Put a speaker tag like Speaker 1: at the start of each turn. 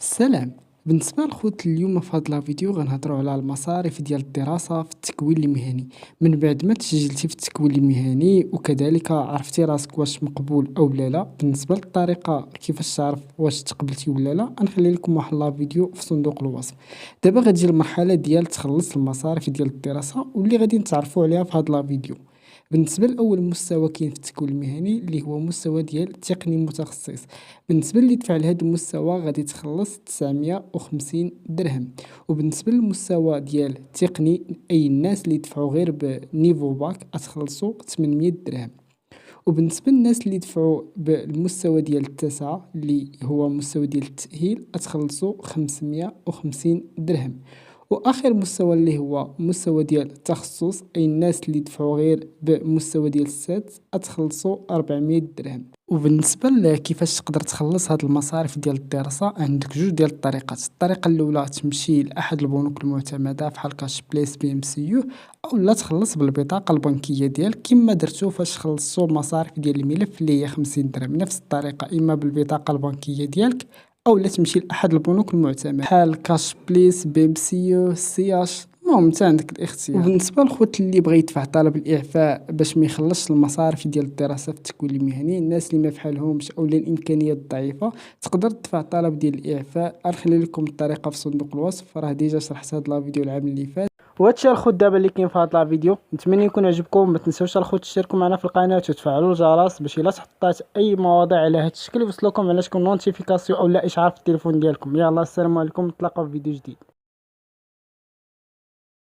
Speaker 1: السلام. بالنسبه لخوت اليوم في هاد الفيديو غنهضروا على المصاريف ديال الدراسه في التكوين المهني. من بعد ما تسجلتي في التكوين المهني وكذلك عرفتي راسك واش مقبول او لا، بالنسبه للطريقه كيفاش تعرف واش تقبلتي ولا لا غنخلي لكم واحد الفيديو في صندوق الوصف. دابا غتجي المرحله ديال تخلص المصاريف ديال الدراسه واللي غادي نتعرفوا عليها في هاد الفيديو. بالنسبه لاول مستوى كاين في التكوين المهني اللي هو مستوى ديال تقني متخصص. بالنسبه اللي دفع لهذا المستوى غادي تخلص 950 درهم. وبالنسبه للمستوى ديال تقني اي الناس اللي دفعوا غير بنيفو باك غتخلصوا 800 درهم. وبالنسبه للناس اللي دفعوا بالمستوى ديال التاسعة اللي هو مستوى ديال التأهيل غتخلصوا 550 درهم. واخر مستوى اللي هو مستوى ديال التخصص اي الناس اللي دفعوا غير بمستوى ديال السادس غتخلصوا 400 درهم. وبالنسبه لكيفاش تقدر تخلص هاد المصاريف ديال الدراسه عندك جوج ديال الطريقات. الطريقه الاولى تمشي لاحد البنوك المعتمده بحال كاش بليس بي ام سي يو، او لا تخلص بالبطاقه البنكيه ديالك كما درتو فاش خلصتو المصاريف ديال الملف اللي هي 50 درهم. نفس الطريقه اما بالبطاقه البنكيه ديالك او لا تمشي لاحد البنوك المعتمده بحال كاش بليس بي ام سي يو سي اش. المهم انت عندك الاختيار. وبالنسبه للخوت اللي بغى يدفع طلب الاعفاء باش ما يخلصش المصاريف ديال الدراسه في التكوين المهني، الناس اللي ما فحالهمش او الامكانيات ضعيفه تقدر تدفع طلب ديال الاعفاء. غنخلي لكم الطريقه في صندوق الوصف، راه ديجا شرحت هذا الفيديو العام اللي فات. وهادشي الخوت دابا اللي كاين في هذا الفيديو. نتمنى يكون عجبكم. ما تنساوش الخوت تشتركوا معنا في القناه وتفعلوا الجرس باش الا حطيت اي مواضيع على هذا الشكل يوصلكم على شكل نوتيفيكاسيون او لا اشعار في التليفون ديالكم. يلا السلام عليكم، نتلاقاو في فيديو جديد.